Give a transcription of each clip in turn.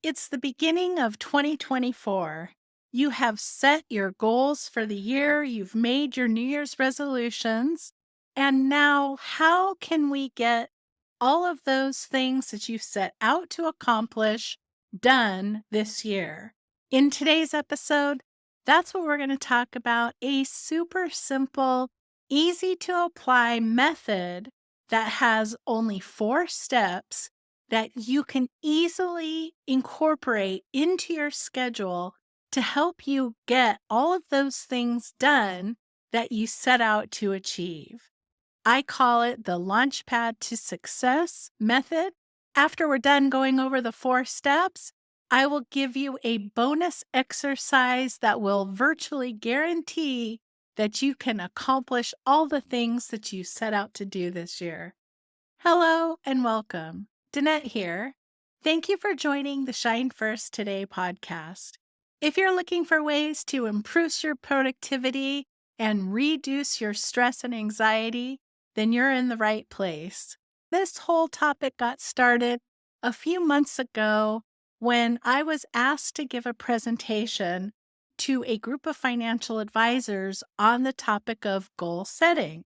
It's the beginning of 2024. You have set your goals for the year, you've made your New Year's resolutions, and now how can we get all of those things that you've set out to accomplish done this year? In today's episode, that's what we're going to talk about, a super simple, easy to apply method that has only 4 steps that you can easily incorporate into your schedule to help you get all of those things done that you set out to achieve. I call it the Launchpad to Success method. After we're done going over the 4 steps, I will give you a bonus exercise that will virtually guarantee that you can accomplish all the things that you set out to do this year. Hello and welcome. Danette here. Thank you for joining the Shine First Today podcast. If you're looking for ways to improve your productivity and reduce your stress and anxiety, then you're in the right place. This whole topic got started a few months ago when I was asked to give a presentation to a group of financial advisors on the topic of goal setting.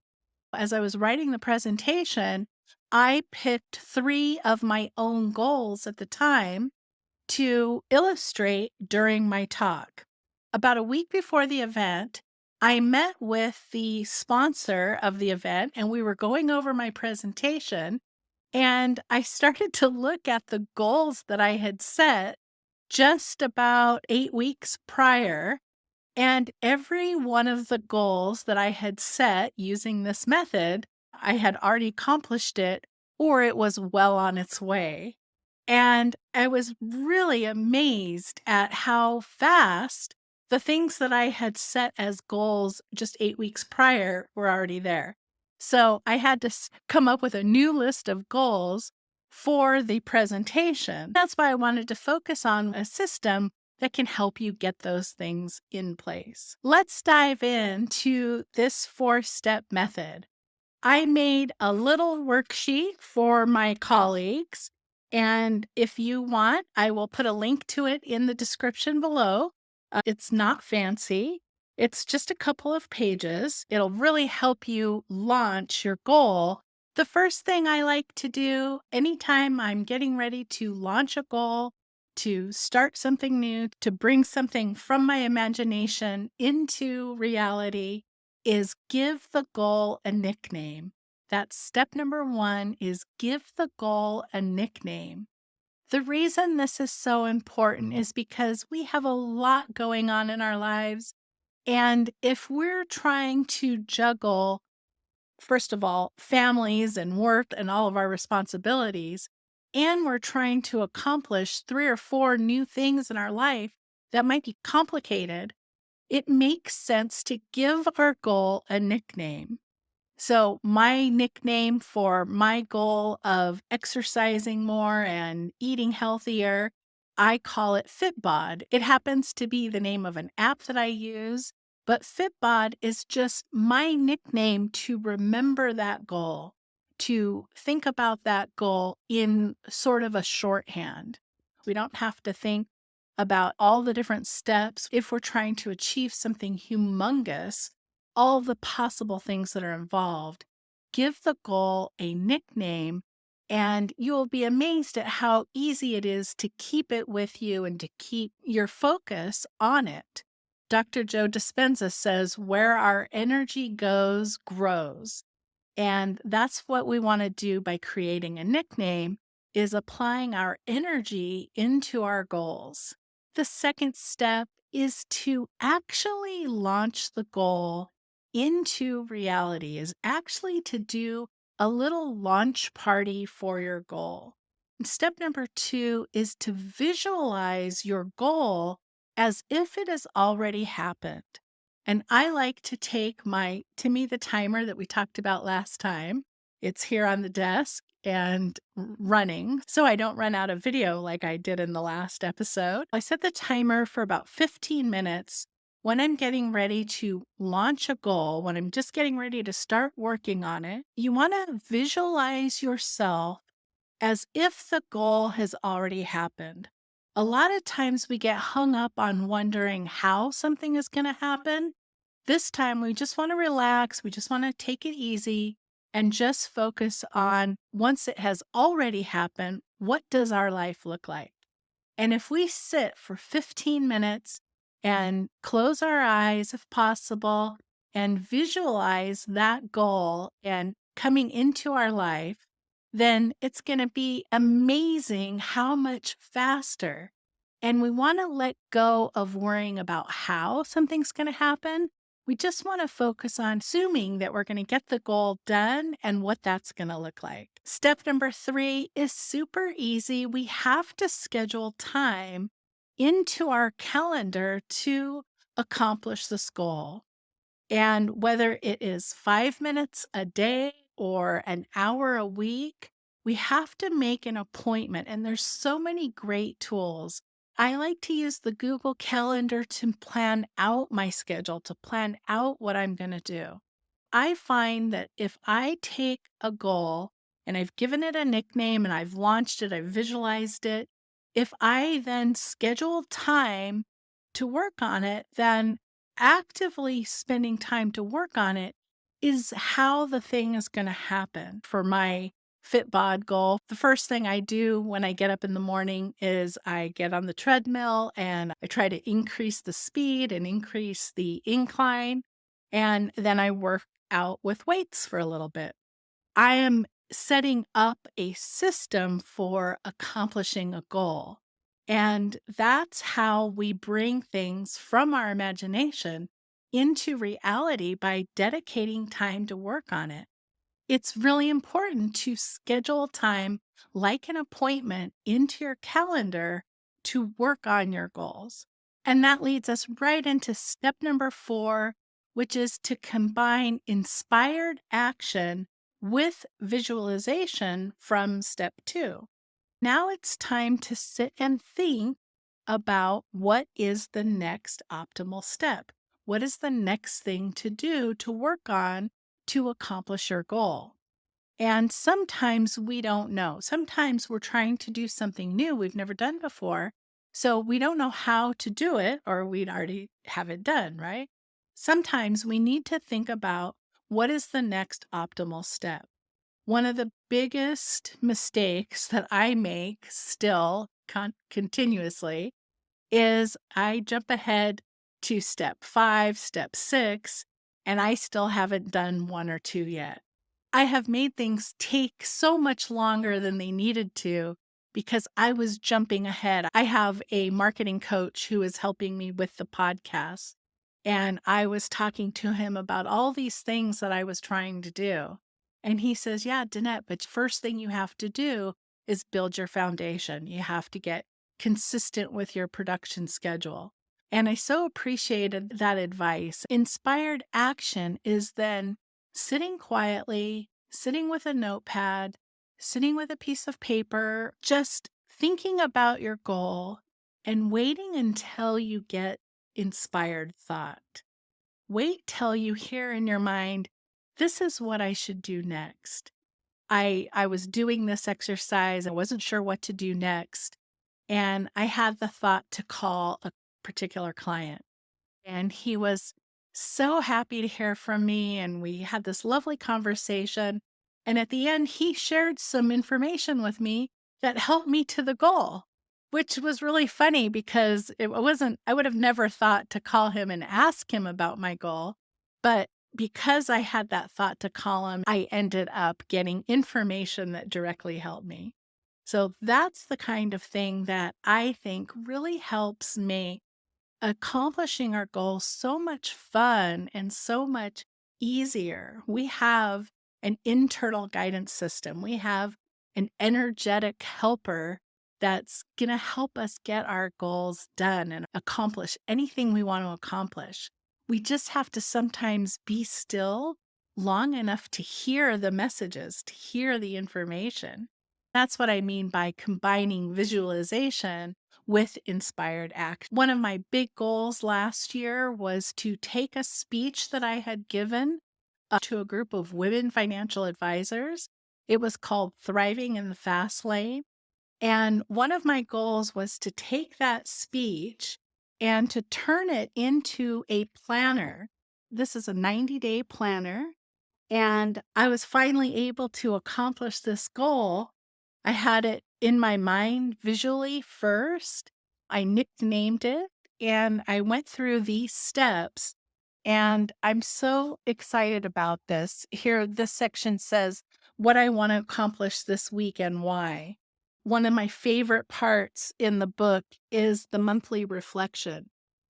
As I was writing the presentation, I picked 3 of my own goals at the time to illustrate during my talk. About a week before the event, I met with the sponsor of the event and we were going over my presentation. And I started to look at the goals that I had set just about 8 weeks prior. And every one of the goals that I had set using this method, I had already accomplished it or it was well on its way. And I was really amazed at how fast the things that I had set as goals just 8 weeks prior were already there. So I had to come up with a new list of goals for the presentation. That's why I wanted to focus on a system that can help you get those things in place. Let's dive into this 4-step method. I made a little worksheet for my colleagues, and if you want, I will put a link to it in the description below. It's not fancy. It's just a couple of pages. It'll really help you launch your goal. The first thing I like to do anytime I'm getting ready to launch a goal, to start something new, to bring something from my imagination into reality, is give the goal a nickname. That's step number 1 is give the goal a nickname. The reason this is so important is because we have a lot going on in our lives. And if we're trying to juggle, first of all, families and work and all of our responsibilities, and we're trying to accomplish 3 or 4 new things in our life that might be complicated, it makes sense to give our goal a nickname. So my nickname for my goal of exercising more and eating healthier, I call it Fitbod. It happens to be the name of an app that I use, but Fitbod is just my nickname to remember that goal, to think about that goal in sort of a shorthand. We don't have to think about all the different steps if we're trying to achieve something humongous, all the possible things that are involved. Give the goal a nickname, and you'll be amazed at how easy it is to keep it with you and to keep your focus on it. Dr. Joe Dispenza says, where our energy goes, grows. And that's what we want to do by creating a nickname, is applying our energy into our goals. The second step is to actually launch the goal into reality, is actually to do a little launch party for your goal. And step number 2 is to visualize your goal as if it has already happened. And I like to take my Timmy the timer that we talked about last time. It's here on the desk and running, so I don't run out of video like I did in the last episode. I set the timer for about 15 minutes when I'm getting ready to launch a goal, when I'm just getting ready to start working on it. You want to visualize yourself as if the goal has already happened. A lot of times we get hung up on wondering how something is going to happen. This time we just want to relax, we just want to take it easy and just focus on once it has already happened, what does our life look like? And if we sit for 15 minutes and close our eyes if possible and visualize that goal and coming into our life, then it's going to be amazing how much faster. And we want to let go of worrying about how something's going to happen. We just want to focus on assuming that we're going to get the goal done and what that's going to look like. Step number 3 is super easy. We have to schedule time into our calendar to accomplish this goal. And whether it is 5 minutes a day or an hour a week, we have to make an appointment. And there's so many great tools. I like to use the Google Calendar to plan out my schedule, to plan out what I'm going to do. I find that if I take a goal and I've given it a nickname and I've launched it, I've visualized it, if I then schedule time to work on it, then actively spending time to work on it is how the thing is going to happen. For my fit bod goal, the first thing I do when I get up in the morning is I get on the treadmill and I try to increase the speed and increase the incline. And then I work out with weights for a little bit. I am setting up a system for accomplishing a goal. And that's how we bring things from our imagination into reality by dedicating time to work on it. It's really important to schedule time like an appointment into your calendar to work on your goals. And that leads us right into step number 4, which is to combine inspired action with visualization from step 2. Now it's time to sit and think about what is the next optimal step. What is the next thing to do to work on to accomplish your goal? And sometimes we don't know. Sometimes we're trying to do something new we've never done before. So we don't know how to do it, or we'd already have it done, right? Sometimes we need to think about what is the next optimal step. One of the biggest mistakes that I make still continuously is I jump ahead to step 5, step 6, and I still haven't done 1 or 2 yet. I have made things take so much longer than they needed to because I was jumping ahead. I have a marketing coach who is helping me with the podcast, and I was talking to him about all these things that I was trying to do. And he says, "Yeah, Danette, but first thing you have to do is build your foundation. You have to get consistent with your production schedule." And I so appreciated that advice. Inspired action is then sitting quietly, sitting with a notepad, sitting with a piece of paper, just thinking about your goal and waiting until you get inspired thought. Wait till you hear in your mind, this is what I should do next. I was doing this exercise. I wasn't sure what to do next. And I had the thought to call a particular client. And he was so happy to hear from me. And we had this lovely conversation. And at the end, he shared some information with me that helped me to the goal, which was really funny because I would have never thought to call him and ask him about my goal. But because I had that thought to call him, I ended up getting information that directly helped me. So that's the kind of thing that I think really helps make accomplishing our goals so much fun and so much easier. We have an internal guidance system. We have an energetic helper that's going to help us get our goals done and accomplish anything we want to accomplish. We just have to sometimes be still long enough to hear the messages, to hear the information. That's what I mean by combining visualization with inspired action. One of my big goals last year was to take a speech that I had given to a group of women financial advisors. It was called Thriving in the Fast Lane. And one of my goals was to take that speech and to turn it into a planner. This is a 90-day planner. And I was finally able to accomplish this goal. I had it in my mind visually first. I nicknamed it and I went through these steps. And I'm so excited about this. Here, this section says what I want to accomplish this week and why. One of my favorite parts in the book is the monthly reflection.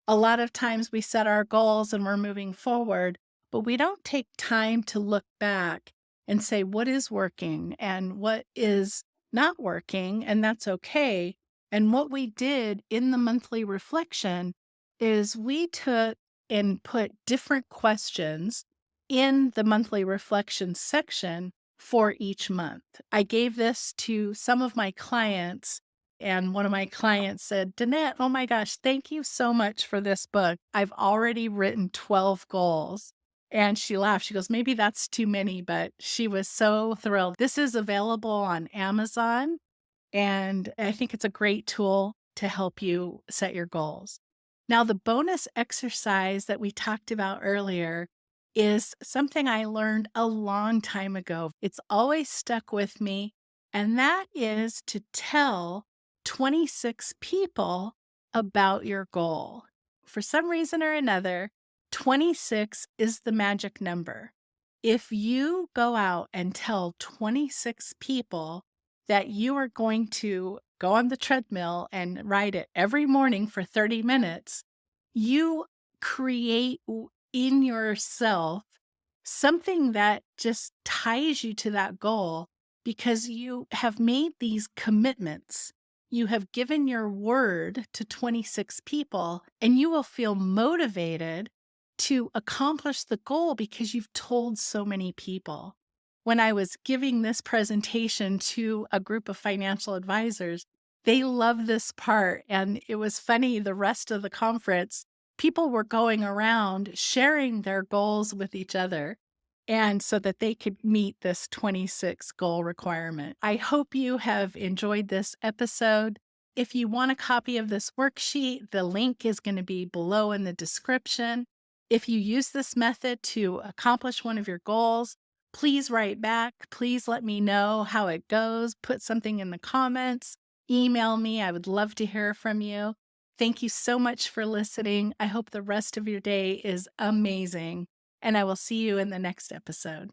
A lot of times we set our goals and we're moving forward, but we don't take time to look back and say what is working and what is not working, and that's okay. And what we did in the monthly reflection is we took and put different questions in the monthly reflection section for each month. I gave this to some of my clients, and one of my clients said, Danette, oh my gosh, thank you so much for this book. I've already written 12 goals. And she laughed. She goes, maybe that's too many, but she was so thrilled. This is available on Amazon. And I think it's a great tool to help you set your goals. Now, the bonus exercise that we talked about earlier is something I learned a long time ago. It's always stuck with me, and that is to tell 26 people about your goal. For some reason or another, 26 is the magic number. If you go out and tell 26 people that you are going to go on the treadmill and ride it every morning for 30 minutes, you create in yourself something that just ties you to that goal because you have made these commitments. You have given your word to 26 people, and you will feel motivated to accomplish the goal because you've told so many people. When I was giving this presentation to a group of financial advisors, they loved this part. And it was funny, the rest of the conference, people were going around sharing their goals with each other. And so that they could meet this 26 goal requirement. I hope you have enjoyed this episode. If you want a copy of this worksheet, the link is going to be below in the description. If you use this method to accomplish one of your goals, please write back. Please let me know how it goes. Put something in the comments. Email me. I would love to hear from you. Thank you so much for listening. I hope the rest of your day is amazing, and I will see you in the next episode.